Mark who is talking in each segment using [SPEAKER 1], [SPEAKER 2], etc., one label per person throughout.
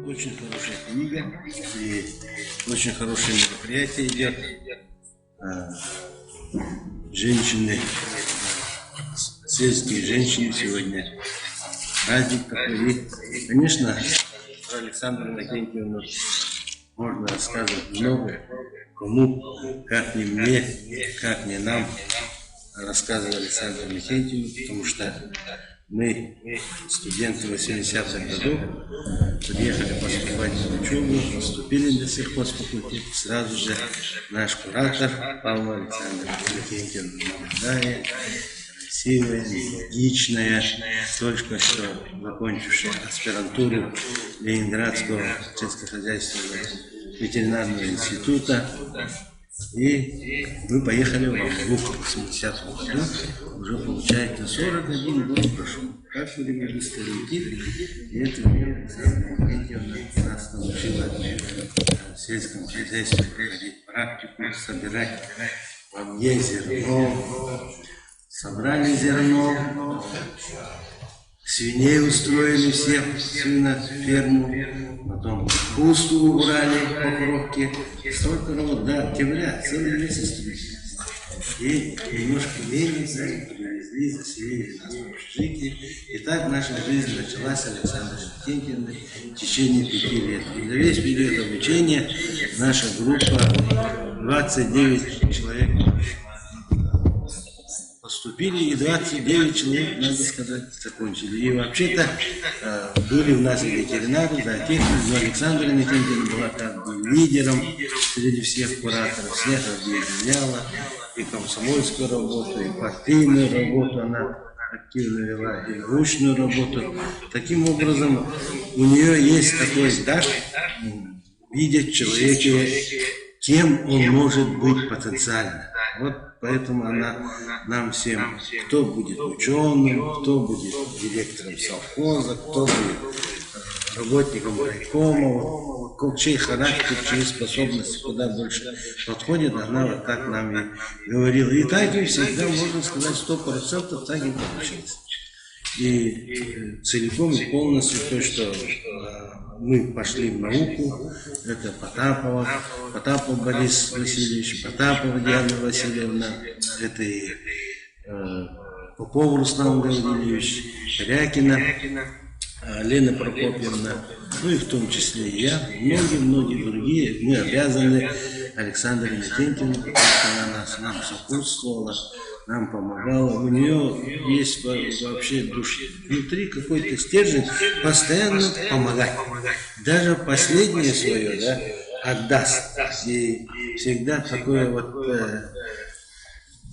[SPEAKER 1] Очень хорошая книга и очень хорошее мероприятие идет. Женщины, сельские женщины сегодня. Праздник такой. И, конечно, про Александру Иннокентьевну можно рассказывать много. Кому, как не мне, как не нам, рассказывал Александру Иннокентьевну, потому что мы, студенты 80-х годов, приехали поступать в учебу, поступили на сельхозфакультет, сразу же наш куратор Павла Александровна Иннокентьевна, молодая, красивая, энергичная, только что закончившая аспирантуру Ленинградского сельскохозяйственного ветеринарного института. И мы поехали в Амбук в 80-м году. Уже получается 41 год прошел. Как время быстро летит. И это время нас научила в сельском хозяйстве проходить практику, собирать в ней зерно. Собрали зерно, свиней устроили всех, свиноферму, потом капусту убрали по коробке. Столько работ до октября, целый месяц. И немножко лени привезли, заселили нас в общежитие. И так наша жизнь началась Александрой Иннокентьевной в течение 5 лет. И за весь период обучения наша группа 29 человек поступили, и 29 человек, надо сказать, закончили. И вообще-то были у нас и ветеринары, зоотехники, но Александра Иннокентьевна была как бы лидером среди всех кураторов, всех объединяла, и комсомольскую работу, и партийную работу она активно вела, и научную работу. Таким образом, у нее есть такой дар видеть в человеке, кем он может быть потенциально. Вот поэтому она нам всем, кто будет ученым, кто будет директором совхоза, кто будет работником райкома, чей характер, чьи способности куда больше подходит, она вот так нам и говорила. И так и всегда, можно сказать, 100% так и получилось. И целиком и полностью то, что мы пошли в науку, это Потапов Борис Васильевич, Потапова Диана Васильевна, это и Попов Руслан Гаврилович, Корякина, Лена Прокопьевна, ну и в том числе и я, многие другие. Мы обязаны Александре Иннокентьевне, потому что она нам сопутствовала, нам помогала. У нее есть вообще внутри какой-то стержень постоянно помогать. Даже последнее свое, да, отдаст. И всегда такое вот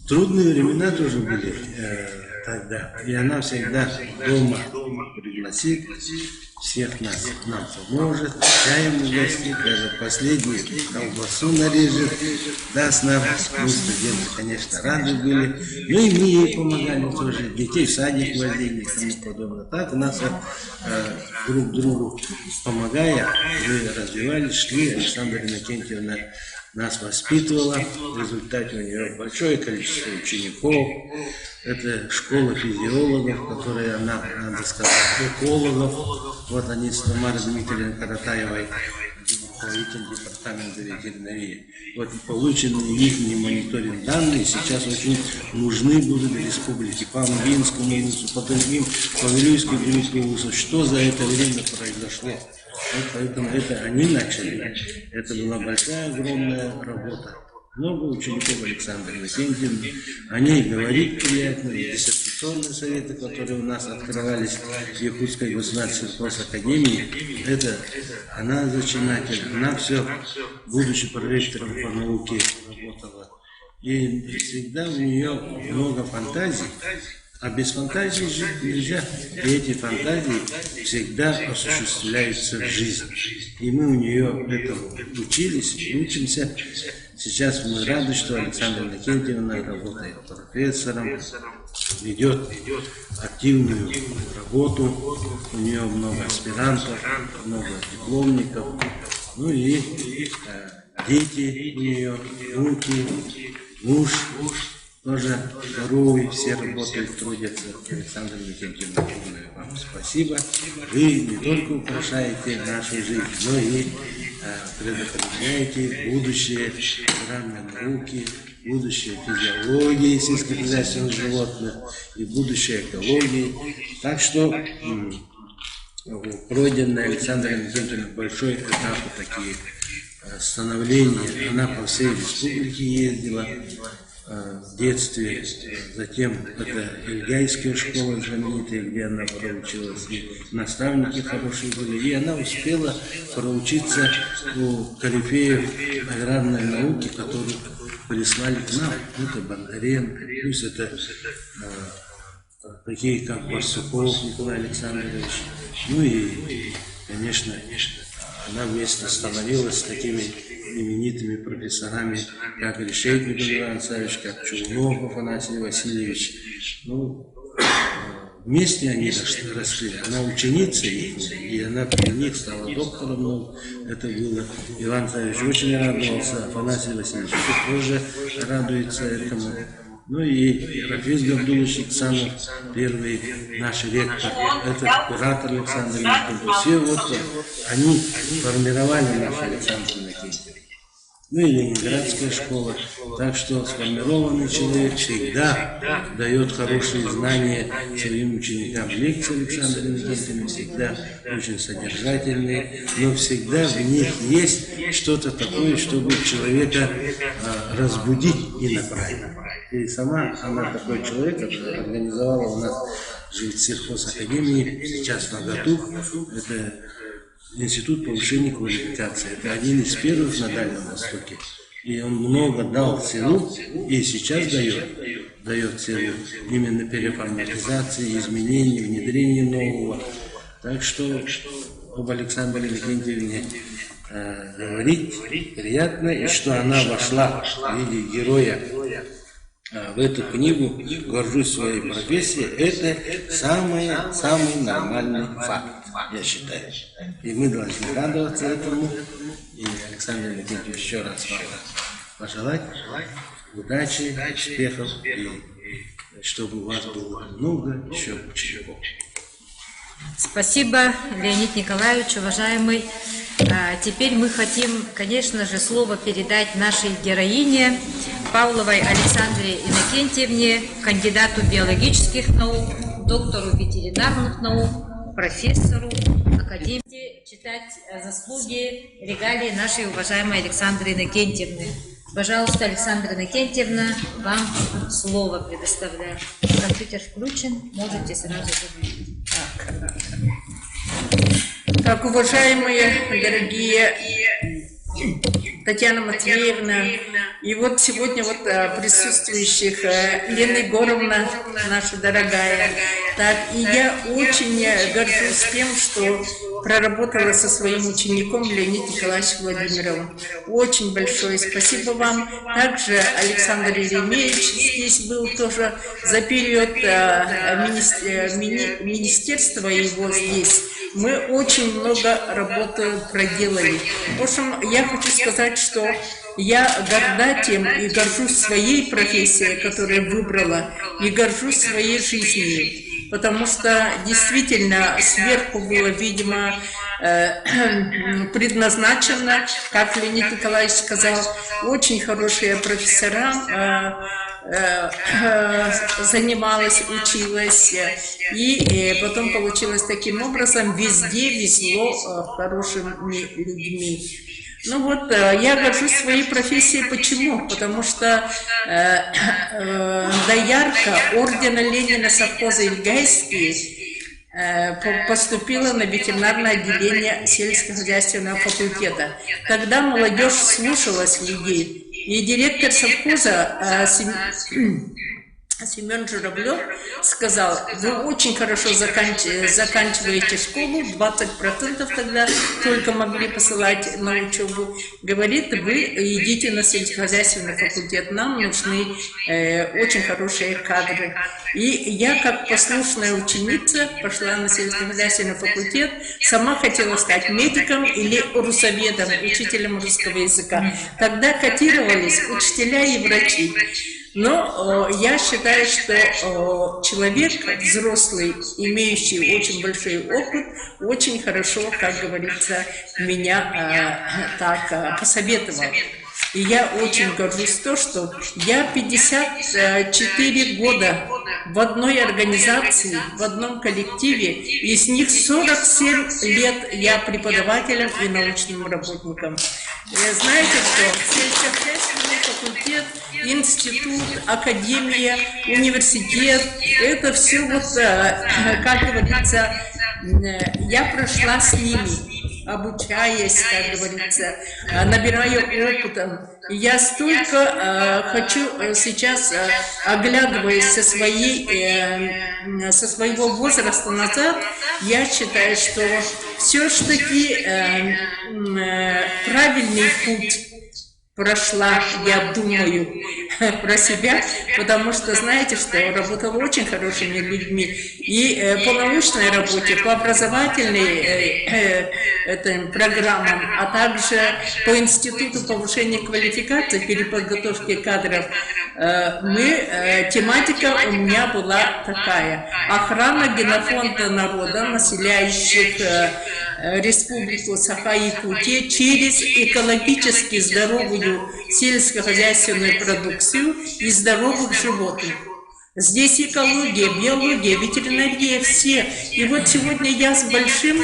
[SPEAKER 1] трудные времена тоже были тогда. И она всегда дома пригласит всех нас, нам поможет, чаем угостит, даже последнюю колбасу нарежет, даст нам. Мы, студенты, конечно, рады были. Ну и мы ей помогали тоже, детей в садик возили и тому подобное. Так у нас вот, друг другу помогая, мы развивались, шли. Александра Иннокентьевна нас воспитывала. В результате у нее большое количество учеников. Это школа физиологов, которые она, надо сказать, экологов. Вот они с Тамарой Дмитриевной Каратаевой, руководитель департамента ветеринарии. Вот полученные их мониторинг данные сейчас очень нужны будут республике, по Амбинскому УСУ, по другим, по Вилюйскому УСУ. Что за это время произошло? Вот поэтому это они начали. Это была большая, огромная работа. Много учеников Александры Иннокентьевны. О ней говорить приятно. И диссертационные советы, которые у нас открывались в Якутской государственной сельхозакадемии, это она зачинатель. Она все, будучи проректором по науке, работала. И всегда у нее много фантазий. А без фантазии жить нельзя. И эти фантазии всегда осуществляются в жизни. И мы у нее этому учились и учимся. Сейчас мы рады, что Александра Иннокентьевна работает профессором, ведет активную работу. У нее много аспирантов, много дипломников. Ну и дети у нее, внуки, муж. тоже здоровый, все работают, трудятся. Александра Викентьевна, вам спасибо. Вы не только украшаете нашу жизнь, но и предохраняете будущее аграрной науки, будущее физиологии сельскохозяйственных животных и будущее экологии. Так что пройденная Александра Викентьевна большой этап такие становления. Она по всей республике ездила в детстве, затем это Ильгайская школа знаменитая, где она проучилась, и наставники хорошие были, и она успела проучиться у корифеев аграрной науки, которых прислали к нам. Это Бондаренко, плюс это такие, как Барсуков Николай Александрович, ну и, конечно, она вместе становилась с такими именитыми профессорами, как Решетников Иван Александрович, как Чулнов Афанасий Васильевич. Ну, вместе они росли. Она ученица их, и она при них стала доктором. Но это было. Иван Александрович очень радовался, Афанасий Васильевич тоже радуется этому. Ну и Рафис Габдулович Иксанов, первый наш ректор, это куратор Александр Никитин. Все вот они формировали наш Александр Никитин. Ну и Ленинградская школа. Так что сформированный человек всегда дает хорошие знания своим ученикам. Лекции Александра Никитина всегда очень содержательные, но всегда в них есть что-то такое, чтобы человека разбудить и направить. И сама она такой человек, организовала у нас сельхозакадемии, сейчас на году, это Институт повышения квалификации. Это один из первых на Дальнем Востоке. И он много дал селу, и сейчас дает селу именно переформатизации, изменений, внедрения нового. Так что об Александре Викентьевне говорить приятно, и что она вошла в виде героя в эту книгу, горжусь своей профессией, это самый нормальный факт, я считаю. И мы должны радоваться этому. И Александр Викентьевич, еще раз вам пожелать удачи, успехов, и чтобы у вас было много еще учеников.
[SPEAKER 2] Спасибо, Леонид Николаевич, уважаемый. Теперь мы хотим, конечно же, слово передать нашей героине Павловой Александре Иннокентьевне, кандидату биологических наук, доктору ветеринарных наук, профессору академии, читать заслуги, регалии нашей уважаемой Александры Иннокентьевны. Пожалуйста, Александра Иннокентьевна, вам слово предоставляю. Компьютер включен, можете сразу говорить.
[SPEAKER 3] Так, уважаемые, дорогие Татьяна Матвеевна, и вот сегодня вот присутствующих Лена Егоровна, наша дорогая, так, и я очень горжусь тем, что проработала со своим учеником Леонидом Николаевичем Владимировым. Очень большое спасибо вам. Также Александр Еремеевич здесь был тоже за период министерства его здесь. Мы очень много работы проделали. В общем, я хочу сказать, что я горда тем и горжусь своей профессией, которую выбрала, и горжусь своей жизнью. Потому что действительно сверху было, видимо, предназначено, как Леонид Николаевич сказал, очень хорошие профессора, занималась, училась, и потом получилось таким образом, везде везло хорошими людьми. Ну вот, я горжусь своей профессией. Почему? Потому что доярка ордена Ленина совхоза Ильгайский поступила на ветеринарное отделение сельскохозяйственного факультета. Тогда молодежь слушалась людей, и директор совхоза Семен Журавлев сказал: вы очень хорошо заканчиваете школу, 20% тогда только могли посылать на учебу. Говорит, вы идите на сельскохозяйственный факультет, нам нужны очень хорошие кадры. И я, как послушная ученица, пошла на сельскохозяйственный факультет, сама хотела стать медиком или русоведом, учителем русского языка. Тогда котировались учителя и врачи. Но я считаю, что человек взрослый, имеющий очень большой опыт, очень хорошо, как говорится, меня так посоветовал. И я очень горжусь то, что я 54 года в одной организации, в одном коллективе, из них 47 лет я преподавателем и научным работником. Знаете что? Сельскохозяйственный факультет, институт, академия, университет, это все вот, как говорится, я прошла с ними, обучаясь, как говорится, набирая опыта. И я столько хочу сейчас, оглядываясь со своего возраста назад, я считаю, что все-таки правильный путь прошла, я думаю, про себя, потому что, знаете, что работала очень хорошими людьми и по научной работе, по образовательной программам, а также по институту повышения квалификации, переподготовки кадров. Тематика у меня была такая: охрана генофонда народа, населяющих Республику Саха-Якутия, через экологически здоровую сельскохозяйственную продукцию и здоровых животных. Здесь экология, биология, ветеринария, все. И вот сегодня я с большим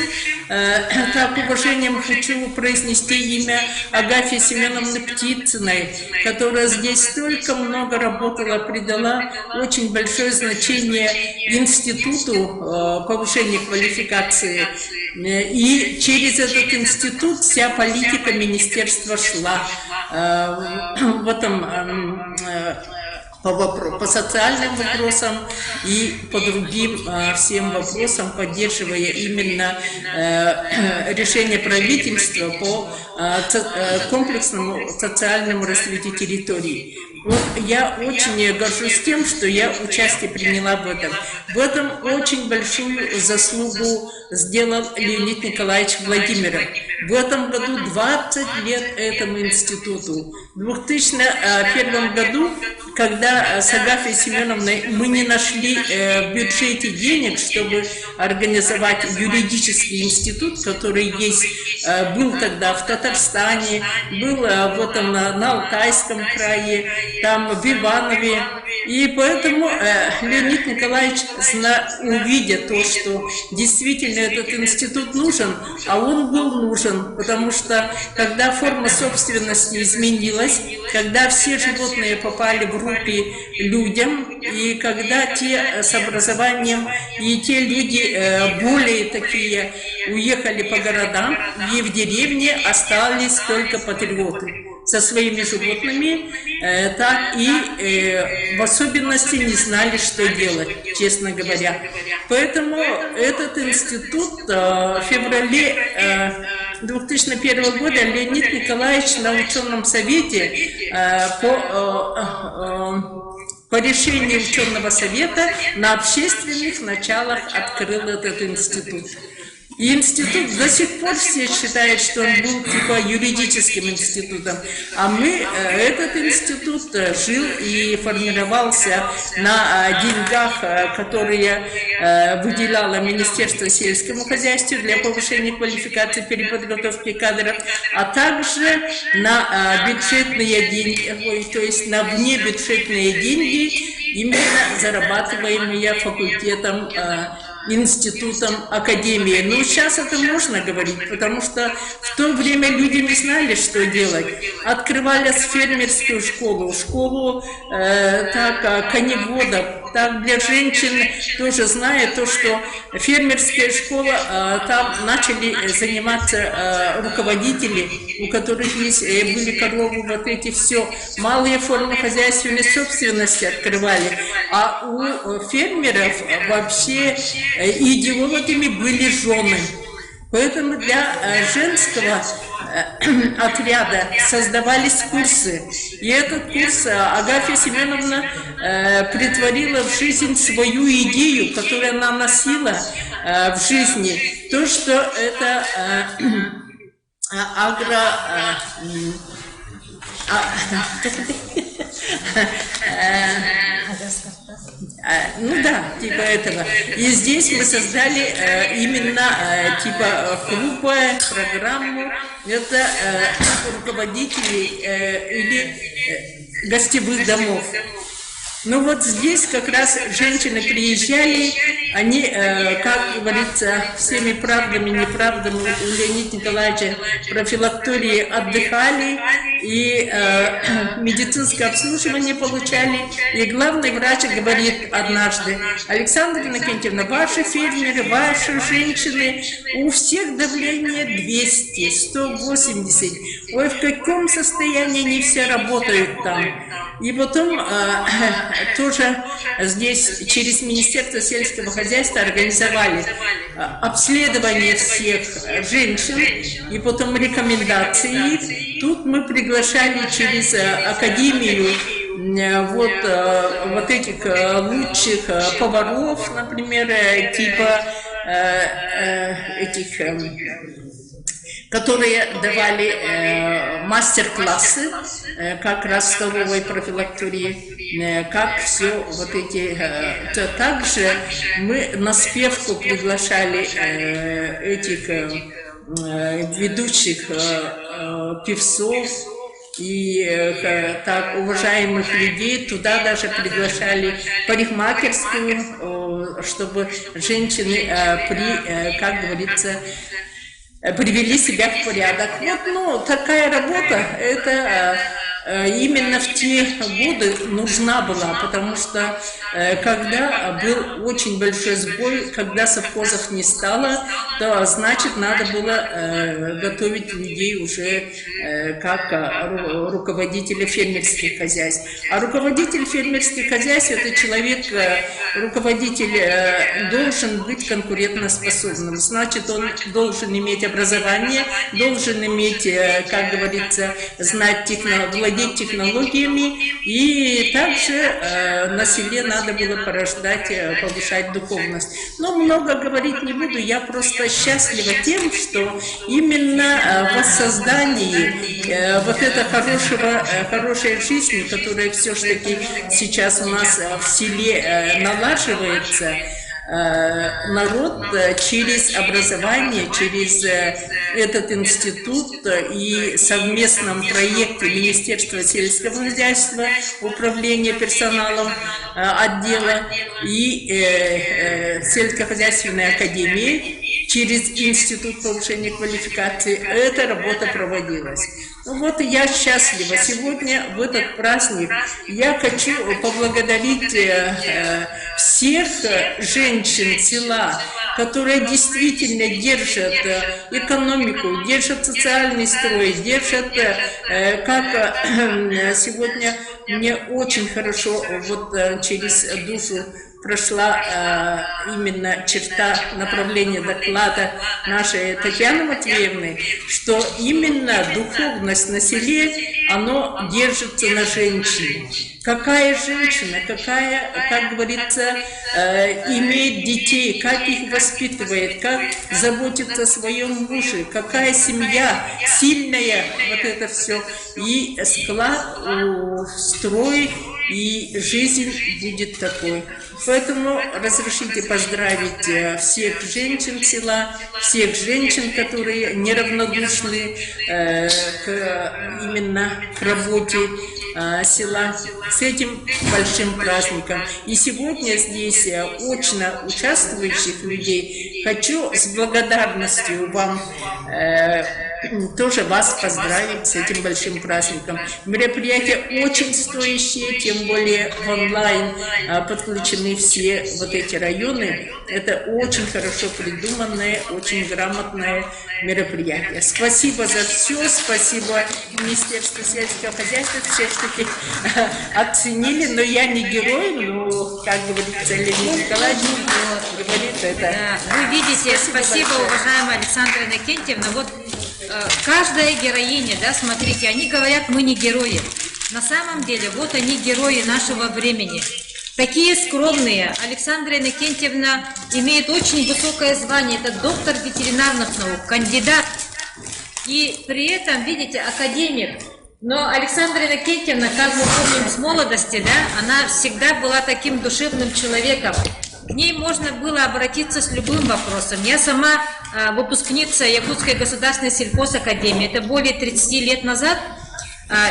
[SPEAKER 3] уважением хочу произнести имя Агафьи Семеновны Птицыной, которая здесь столько много работала, придала очень большое значение институту повышения квалификации. И через этот институт вся политика министерства шла в этом по социальным вопросам и по другим всем вопросам, поддерживая именно решение правительства по комплексному социальному развитию территории. Вот я очень горжусь тем, что я участие приняла в этом. В этом очень большую заслугу сделал Леонид Николаевич Владимиров. В этом году 20 лет этому институту. В 2001 году, когда с Агафьей Семеновной мы не нашли в бюджете денег, чтобы организовать юридический институт, который был тогда в Татарстане, был вот он на Алтайском крае, там в Иванове. И поэтому Леонид Николаевич, увидя то, что действительно этот институт нужен, а он был нужен, потому что когда форма собственности изменилась, когда все животные попали в руки людям, и когда те с образованием и те люди более такие уехали по городам, и в деревне остались только патриоты со своими животными, так и в особенности не знали, что делать, честно говоря. Поэтому этот институт в феврале 2001 года Леонид Николаевич на ученом совете по решению ученого совета на общественных началах открыл этот институт. И институт до сих пор все считают, что он был типа юридическим институтом. А этот институт жил и формировался на деньгах, которые выделяло Министерство сельскому хозяйству для повышения квалификации, переподготовки кадров, а также на бюджетные деньги, то есть на внебюджетные деньги, именно зарабатываемые факультетом, институтом, академией. Но сейчас это можно говорить, потому что в то время люди не знали, что делать. Открывали фермерскую школу коневодов. Так для женщин тоже зная то, что фермерская школа, там начали заниматься руководители, у которых были коровы, вот эти все малые формы хозяйственной собственности открывали. А у фермеров вообще идеологами были жены. Поэтому для женского отряда создавались курсы. И этот курс Агафья Семеновна претворила в жизнь свою идею, которую она носила в жизни. То, что это Ну да, типа этого. И здесь мы создали именно типа группа, программу. Это руководители или гостевых домов. Ну вот здесь как раз женщины приезжали, они, как говорится, всеми правдами, неправдами у Леонида Николаевича профилактории отдыхали и медицинское обслуживание получали. И главный врач говорит однажды: Александра Иннокентьевна, ваши фермеры, ваши женщины, у всех давление 200, 180. Ой, в каком состоянии они все работают там. И потом тоже здесь через Министерство сельского хозяйства организовали обследование всех женщин и потом рекомендации. Тут мы приглашали через Академию вот этих лучших поваров, например, типа этих, которые давали мастер-классы как раз в столовой профилактории, как все вот эти. Также мы на спевку приглашали этих ведущих певцов и так уважаемых людей. Туда даже приглашали парикмахерскую, чтобы женщины как говорится, привели себя в порядок. Вот, ну, такая работа, это именно в те годы нужна была, потому что когда был очень большой сбой, когда совхозов не стало, то значит надо было готовить людей уже как руководителя фермерских хозяйств. А руководитель фермерских хозяйств — это человек, руководитель должен быть конкурентоспособным, значит он должен иметь образование, должен иметь, как говорится, знать владеть технологиями, и также на селе надо было порождать, повышать духовность. Но много говорить не буду, я просто счастлива тем, что именно в воссоздании вот этой хорошей жизни, которая все-таки сейчас у нас в селе налаживается, народ через образование, через этот институт и совместном проекте Министерства сельского хозяйства, управления персоналом отдела и сельскохозяйственной академии через Институт повышения квалификации эта работа проводилась. Ну вот я счастлива. Сегодня в этот праздник я хочу поблагодарить всех женщин села, которые действительно держат экономику, держат социальный строй, держат, как сегодня мне очень хорошо вот через душу прошла именно черта направления доклада нашей Татьяны Матвеевны, что именно духовность на селе, оно держится на женщине. Какая женщина, какая, как говорится, имеет детей, как их воспитывает, как заботится о своем муже, какая семья сильная, вот это все. И склад, строй, и жизнь будет такой. Поэтому разрешите поздравить всех женщин села, всех женщин, которые неравнодушны именно к работе села, с этим большим праздником. И сегодня здесь очно участвующих людей хочу с благодарностью вам тоже вас поздравить с этим большим праздником. Мероприятие очень стоящее, тем более в онлайн подключены все вот эти районы. Это очень хорошо придуманное, очень грамотное мероприятие. Спасибо за все, спасибо Министерству сельского хозяйства, все-таки оценили, но я не герой, но, как говорится, Леонид Николаевич говорит это.
[SPEAKER 2] Да, вы видите, спасибо уважаемая Александра Иннокентьевна. Вот каждая героиня, да, смотрите, они говорят, мы не герои. На самом деле, вот они герои нашего времени. Такие скромные. Александра Иннокентьевна имеет очень высокое звание. Это доктор ветеринарных наук, кандидат. И при этом, видите, академик. Но Александра Иннокентьевна, как мы помним с молодости, да, она всегда была таким душевным человеком. К ней можно было обратиться с любым вопросом. Я сама выпускница Якутской государственной сельхозакадемии. Это более 30 лет назад.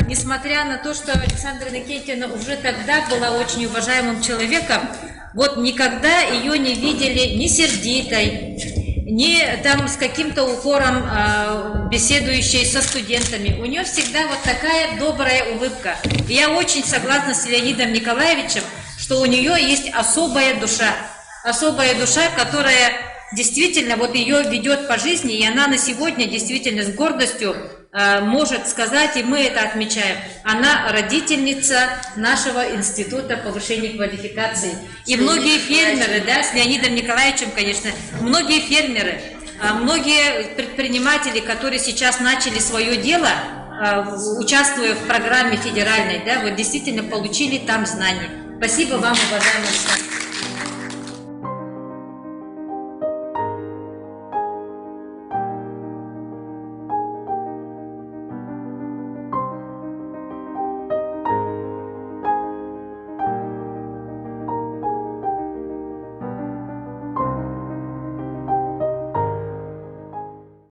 [SPEAKER 2] Несмотря на то, что Александра Иннокентьевна уже тогда была очень уважаемым человеком, вот никогда ее не видели ни сердитой, ни там с каким-то укором беседующей со студентами. У нее всегда вот такая добрая улыбка. И я очень согласна с Леонидом Николаевичем, что у нее есть особая душа, которая действительно вот ее ведет по жизни, и она на сегодня действительно с гордостью может сказать, и мы это отмечаем, она родительница нашего института повышения квалификации. И многие фермеры, да, с Леонидом Николаевичем, конечно, многие фермеры, многие предприниматели, которые сейчас начали свое дело, участвуя в программе федеральной, да, вот действительно получили там знания. Спасибо вам, уважаемые.